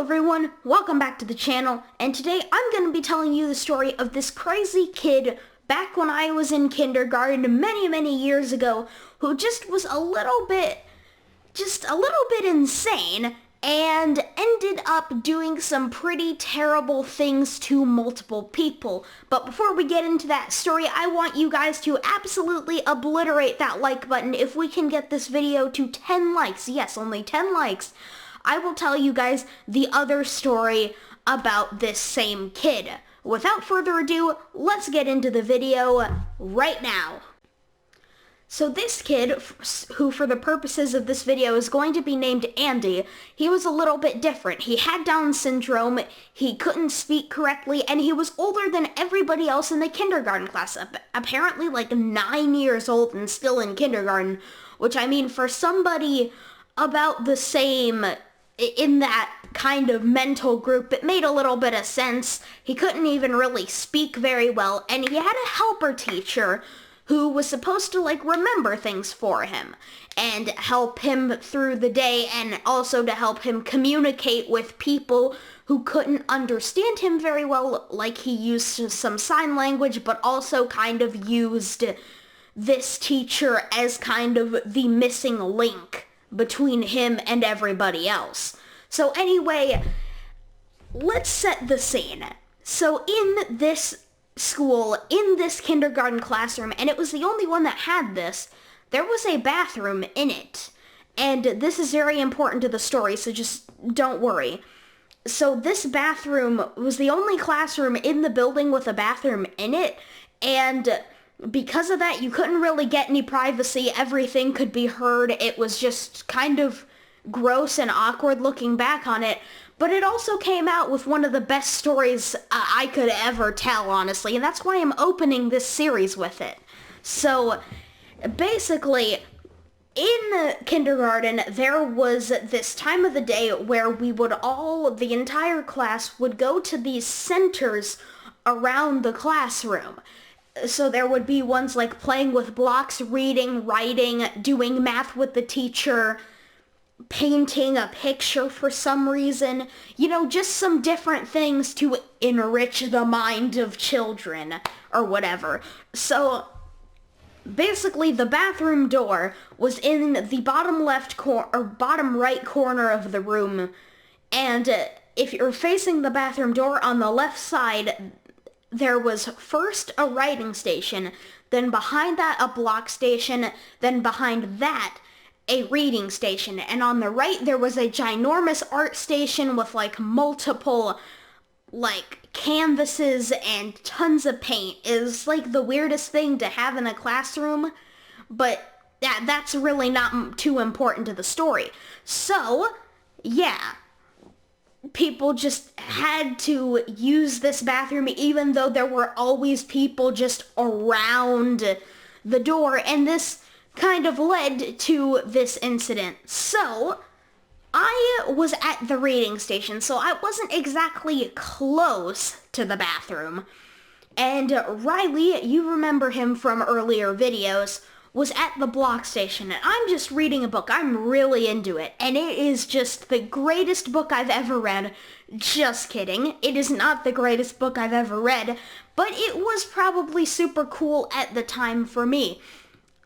Hello everyone, welcome back to the channel, and today I'm going to be telling you the story of this crazy kid back when I was in kindergarten many years ago who just was a little bit insane and ended up doing some pretty terrible things to multiple people. But before we get into that story, I want you guys to absolutely obliterate that like button. If we can get this video to 10 likes, yes, only 10 likes, I will tell you guys the other story about this same kid. Without further ado, let's get into the video right now. So this kid, who for the purposes of this video is going to be named Andy, he was a little bit different. He had Down syndrome, he couldn't speak correctly, and he was older than everybody else in the kindergarten class. Apparently like 9 years old and still in kindergarten, which I mean for somebody about the same in that kind of mental group, it made a little bit of sense. He couldn't even really speak very well, and he had a helper teacher who was supposed to like remember things for him and help him through the day, and also to help him communicate with people who couldn't understand him very well. Like he used some sign language, but also kind of used this teacher as kind of the missing link between him and everybody else. So anyway, let's set the scene. So in this school, in this kindergarten classroom, and it was the only one that had this, there was a bathroom in it. And this is very important to the story, so just don't worry. So this bathroom was the only classroom in the building with a bathroom in it, and because of that, you couldn't really get any privacy. Everything could be heard. It was just kind of gross and awkward looking back on it. But it also came out with one of the best stories I could ever tell, honestly, and that's why I'm opening this series with it. So, basically, in kindergarten, there was this time of the day where we would all, the entire class, would go to these centers around the classroom. So there would be ones like playing with blocks, reading, writing, doing math with the teacher, painting a picture for some reason, you know, just some different things to enrich the mind of children or whatever. So basically the bathroom door was in the bottom left or bottom right corner of the room, and if you're facing the bathroom door on the left side, there was first a writing station, then behind that a block station, then behind that a reading station, and on the right there was a ginormous art station with like multiple like canvases and tons of paint. It was like the weirdest thing to have in a classroom, but that's really not too important to the story. So yeah, people just had to use this bathroom even though there were always people just around the door, and this kind of led to this incident. So I was at the reading station, so I wasn't exactly close to the bathroom, and Riley, you remember him from earlier videos, was at the block station, and I'm just reading a book. I'm really into it, and it is just the greatest book I've ever read. Just kidding. It is not the greatest book I've ever read, but it was probably super cool at the time for me.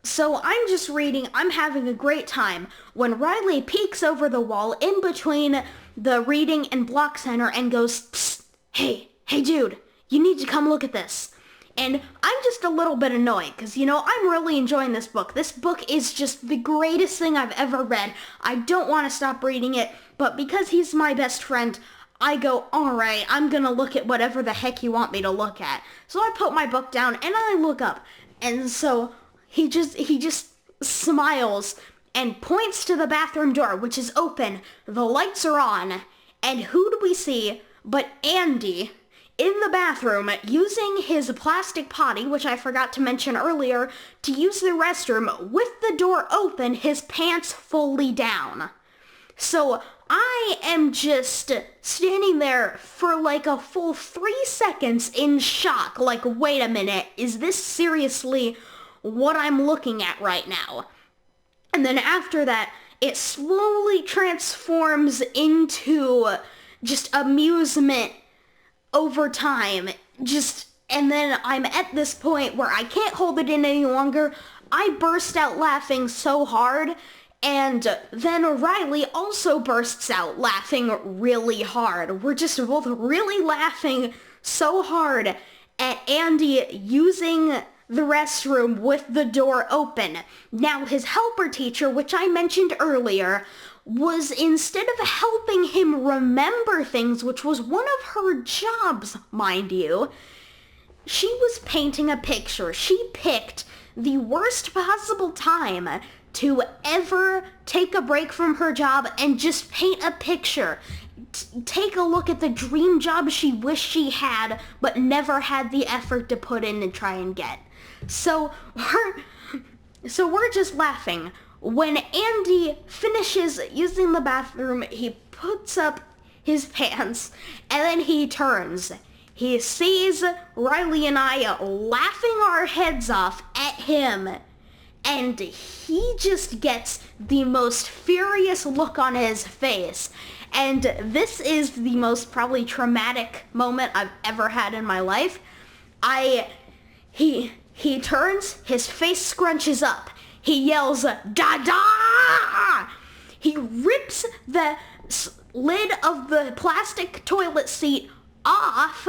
So I'm just reading, I'm having a great time, when Riley peeks over the wall in between the reading and block center and goes, "Psst, hey dude, you need to come look at this." And I'm just a little bit annoyed, because, you know, I'm really enjoying this book. This book is just the greatest thing I've ever read. I don't want to stop reading it, but because he's my best friend, I go, alright, I'm gonna look at whatever the heck you want me to look at. So I put my book down, and I look up, and so he just smiles and points to the bathroom door, which is open. The lights are on, and who do we see but Andy in the bathroom using his plastic potty, which I forgot to mention earlier, to use the restroom with the door open, his pants fully down. So I am just standing there for like a full 3 seconds in shock, like, wait a minute, is this seriously what I'm looking at right now? And then after that, it slowly transforms into just amusement over time. And then I'm at this point where I can't hold it in any longer. I burst out laughing so hard, and then Riley also bursts out laughing really hard. We're just both really laughing so hard at Andy using the restroom with the door open. Now, his helper teacher, which I mentioned earlier, was, instead of helping him remember things, which was one of her jobs, mind you, she was painting a picture. She picked the worst possible time to ever take a break from her job and just paint a picture. Take a look at the dream job she wished she had, but never had the effort to put in and try and get. So we're just laughing. When Andy finishes using the bathroom, he puts up his pants, and then he turns. He sees Riley and I laughing our heads off at him, and he just gets the most furious look on his face. And this is the most probably traumatic moment I've ever had in my life. He turns, his face scrunches up. He yells, "Da-da!" He rips the lid of the plastic toilet seat off.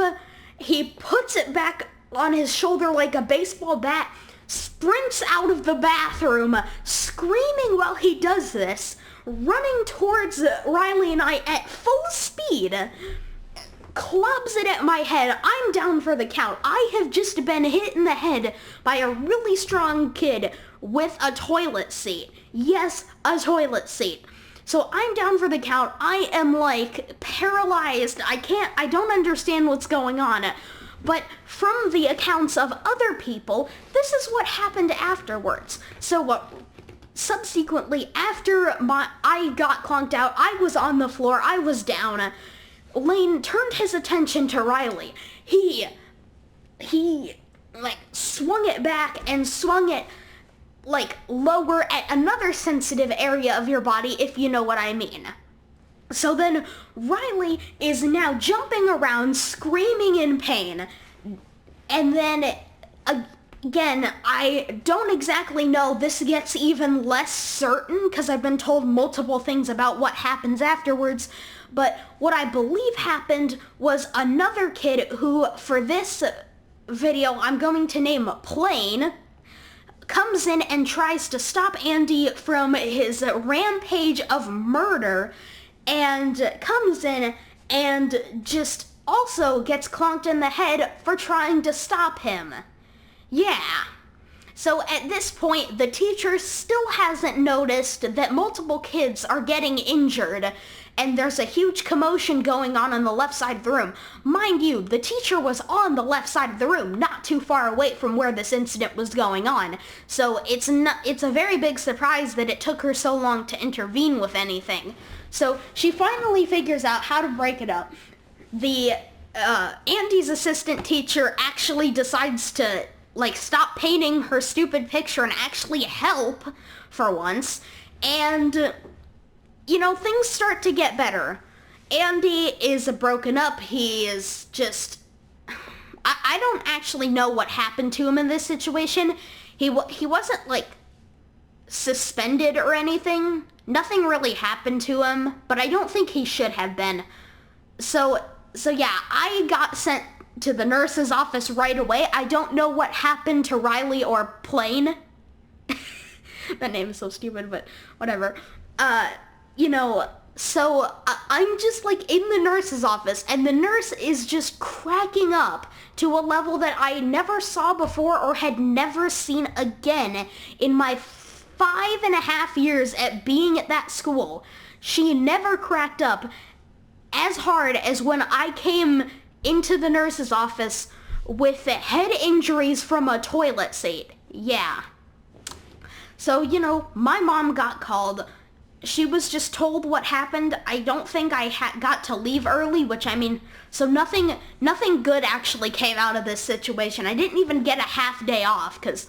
He puts it back on his shoulder like a baseball bat, sprints out of the bathroom, screaming while he does this, running towards Riley and I at full speed, clubs it at my head. I'm down for the count. I have just been hit in the head by a really strong kid with a toilet seat. Yes, a toilet seat. So I'm down for the count. I am like paralyzed. I don't understand what's going on. But from the accounts of other people, this is what happened afterwards. So subsequently, after I got clonked out, I was on the floor, I was down. Lane turned his attention to Riley. He like swung it back and swung it like lower at another sensitive area of your body, if you know what I mean. So then Riley is now jumping around, screaming in pain. And then again, I don't exactly know, this gets even less certain because I've been told multiple things about what happens afterwards. But what I believe happened was another kid who, for this video, I'm going to name Plain, comes in and tries to stop Andy from his rampage of murder, and comes in and just also gets clonked in the head for trying to stop him. Yeah. So at this point, the teacher still hasn't noticed that multiple kids are getting injured, and there's a huge commotion going on the left side of the room. Mind you, the teacher was on the left side of the room, not too far away from where this incident was going on. So it's a very big surprise that it took her so long to intervene with anything. So she finally figures out how to break it up. Andy's assistant teacher actually decides to stop painting her stupid picture and actually help for once. And things start to get better. Andy is broken up. He is just... I don't actually know what happened to him in this situation. He wasn't, suspended or anything. Nothing really happened to him, but I don't think he should have been. So yeah, I got sent to the nurse's office right away. I don't know what happened to Riley or Plain. That name is so stupid, but whatever. So I'm just in the nurse's office, and the nurse is just cracking up to a level that I never saw before or had never seen again in my 5.5 years at being at that school. She never cracked up as hard as when I came into the nurse's office with head injuries from a toilet seat. Yeah. So, my mom got called. She was just told what happened. I don't think I got to leave early, so nothing good actually came out of this situation. I didn't even get a half day off, because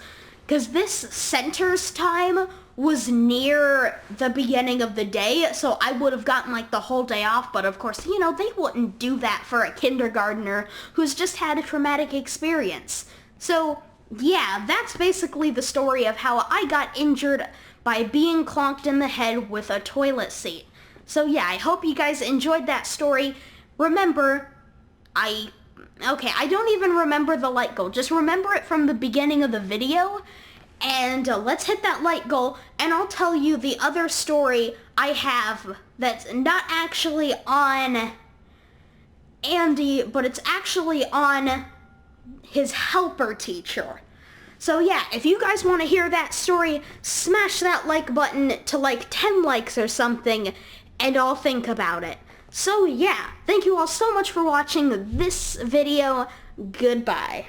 this center's time was near the beginning of the day, so I would have gotten like the whole day off, but of course, you know, they wouldn't do that for a kindergartner who's just had a traumatic experience. So yeah, that's basically the story of how I got injured by being clonked in the head with a toilet seat. So yeah, I hope you guys enjoyed that story. Remember, I don't even remember the like goal. Just remember it from the beginning of the video. And let's hit that like goal, and I'll tell you the other story I have that's not actually on Andy, but it's actually on his helper teacher. So yeah, if you guys want to hear that story, smash that like button to like 10 likes or something, and I'll think about it. So yeah, thank you all so much for watching this video. Goodbye.